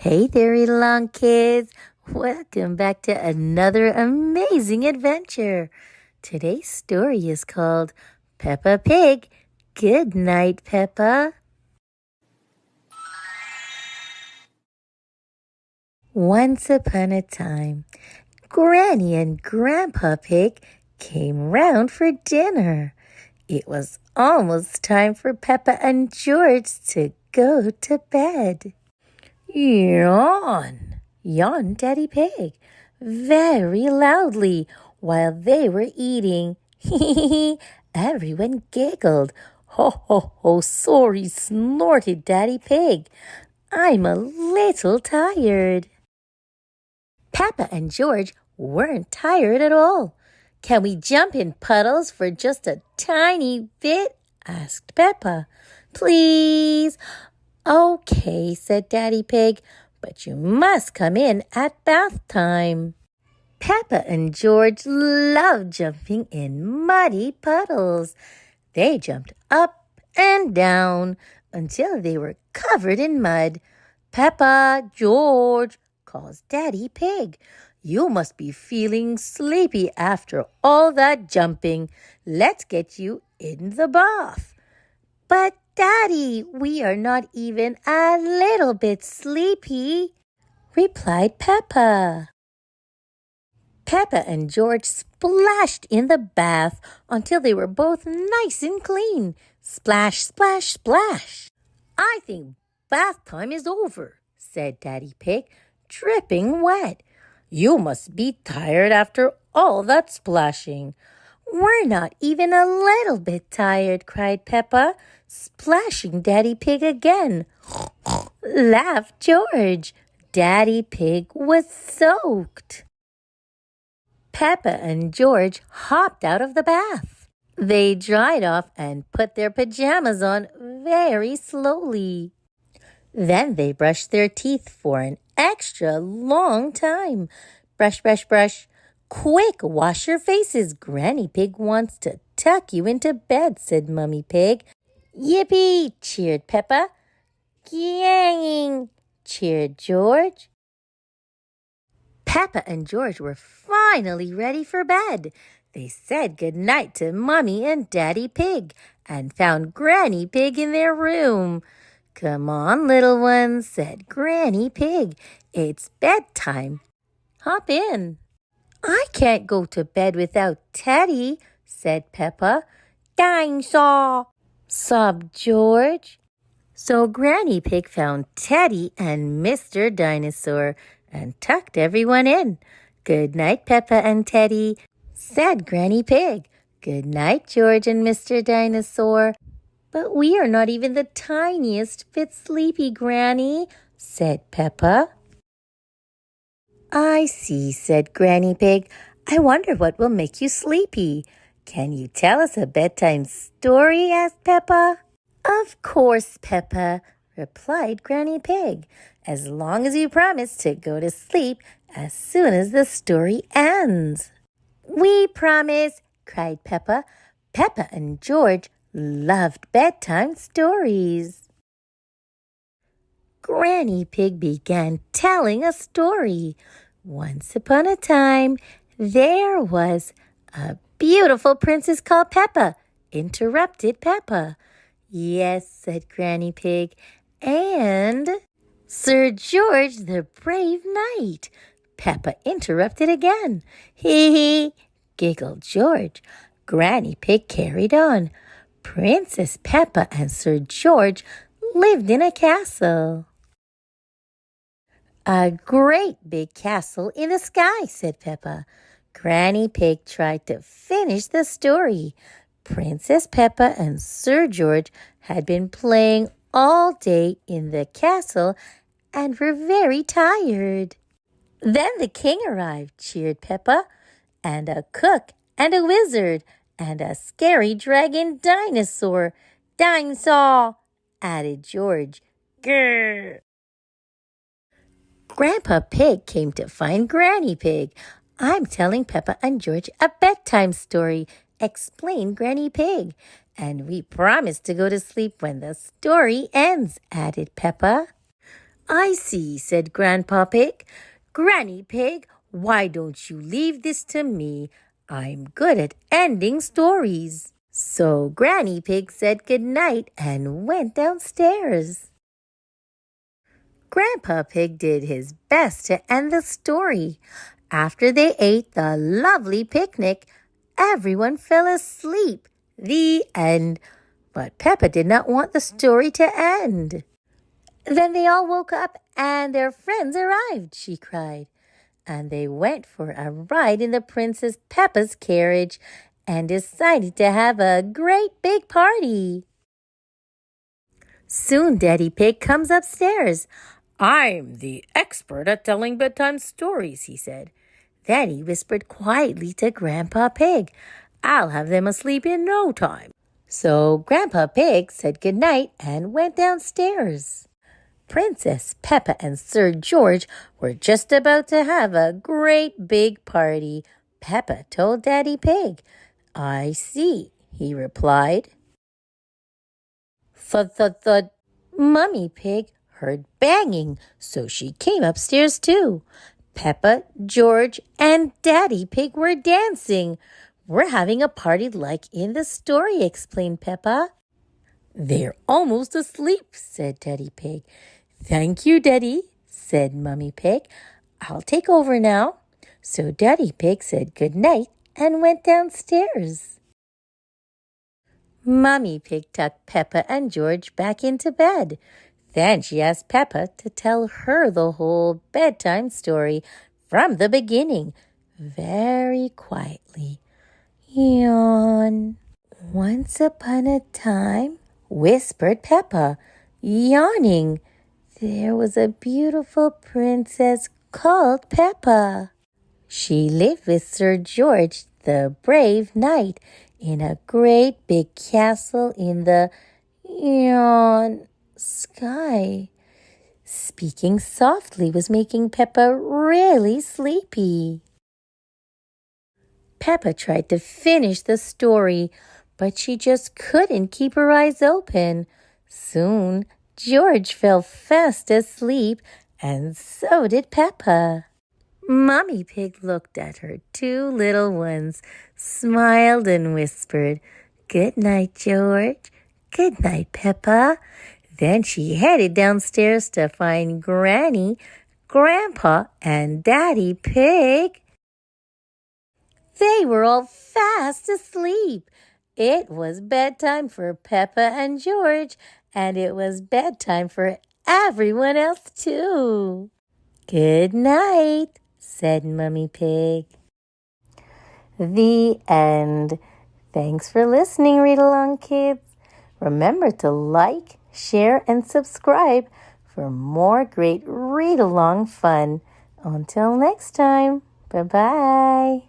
Hey there, Aloud kids. Welcome back to another amazing adventure. Today's story is called Peppa Pig, Goodnight Peppa. Once upon a time, Granny and Grandpa Pig came round for dinner. It was almost time for Peppa and George to go to bed. Yawn, yawned Daddy Pig very loudly while they were eating. Everyone giggled. Ho, ho, ho, sorry, snorted Daddy Pig. I'm a little tired. Peppa and George weren't tired at all. Can we jump in puddles for just a tiny bit? Asked Peppa. Please. Okay, said Daddy Pig, but you must come in at bath time. Peppa and George loved jumping in muddy puddles. They jumped up and down until they were covered in mud. Peppa, George, calls Daddy Pig. You must be feeling sleepy after all that jumping. Let's get you in the bath. But Daddy, we are not even a little bit sleepy, replied Peppa. Peppa and George splashed in the bath until they were both nice and clean. Splash, splash, splash. I think bath time is over, said Daddy Pig, dripping wet. You must be tired after all that splashing. We're not even a little bit tired, cried Peppa, splashing Daddy Pig again. Laughed George. Daddy Pig was soaked. Peppa and George hopped out of the bath. They dried off and put their pajamas on very slowly. Then they brushed their teeth for an extra long time. Brush, brush, brush. Quick, wash your faces. Granny Pig wants to tuck you into bed, said Mummy Pig. Yippee, cheered Peppa. Yang, cheered George. Peppa and George were finally ready for bed. They said goodnight to Mummy and Daddy Pig and found Granny Pig in their room. Come on, little ones, said Granny Pig. It's bedtime. Hop in. I can't go to bed without Teddy, said Peppa. Dinosaur, sobbed George. So Granny Pig found Teddy and Mr. Dinosaur and tucked everyone in. Good night, Peppa and Teddy, said Granny Pig. Good night, George and Mr. Dinosaur. But we are not even the tiniest bit sleepy, Granny, said Peppa. I see, said Granny Pig. I wonder what will make you sleepy. Can you tell us a bedtime story? Asked Peppa. Of course, Peppa, replied Granny Pig, as long as you promise to go to sleep as soon as the story ends. We promise, cried Peppa. Peppa and George loved bedtime stories. Granny Pig began telling a story. Once upon a time, there was a beautiful princess called Peppa, interrupted Peppa. Yes, said Granny Pig, and Sir George the brave knight. Peppa interrupted again. Hee hee, giggled George. Granny Pig carried on. Princess Peppa and Sir George lived in a castle. A great big castle in the sky, said Peppa. Granny Pig tried to finish the story. Princess Peppa and Sir George had been playing all day in the castle and were very tired. Then the king arrived, cheered Peppa, and a cook and a wizard and a scary dragon dinosaur. Dinosaur, added George. Grrr. Grandpa Pig came to find Granny Pig. I'm telling Peppa and George a bedtime story, explained Granny Pig. And we promise to go to sleep when the story ends, added Peppa. I see, said Grandpa Pig. Granny Pig, why don't you leave this to me? I'm good at ending stories. So Granny Pig said good night and went downstairs. Grandpa Pig did his best to end the story. After they ate the lovely picnic, everyone fell asleep. The end. But Peppa did not want the story to end. Then they all woke up and their friends arrived, she cried. And they went for a ride in the Princess Peppa's carriage and decided to have a great big party. Soon Daddy Pig comes upstairs. I'm the expert at telling bedtime stories, he said. Then he whispered quietly to Grandpa Pig, I'll have them asleep in no time. So Grandpa Pig said goodnight and went downstairs. Princess Peppa and Sir George were just about to have a great big party. Peppa told Daddy Pig. I see, he replied. Thud, thud, thud. Mummy Pig heard banging, so she came upstairs too. Peppa, George, and Daddy Pig were dancing. We're having a party like in the story, explained Peppa. They're almost asleep, said Daddy Pig. Thank you, Daddy, said Mummy Pig. I'll take over now. So Daddy Pig said good night and went downstairs. Mummy Pig tucked Peppa and George back into bed. Then she asked Peppa to tell her the whole bedtime story from the beginning, very quietly. Yawn. Once upon a time, whispered Peppa, yawning, there was a beautiful princess called Peppa. She lived with Sir George, the brave knight, in a great big castle in the sky. Speaking softly was making Peppa really sleepy. Peppa tried to finish the story, but she just couldn't keep her eyes open. Soon, George fell fast asleep, and so did Peppa. Mummy Pig looked at her two little ones, smiled and whispered, Good night, George. Good night, Peppa. Then she headed downstairs to find Granny, Grandpa, and Daddy Pig. They were all fast asleep. It was bedtime for Peppa and George, and it was bedtime for everyone else too. Good night, said Mummy Pig. The end. Thanks for listening, Read Along Kids. Remember to like, share, and subscribe for more great read-along fun. Until next time, bye-bye.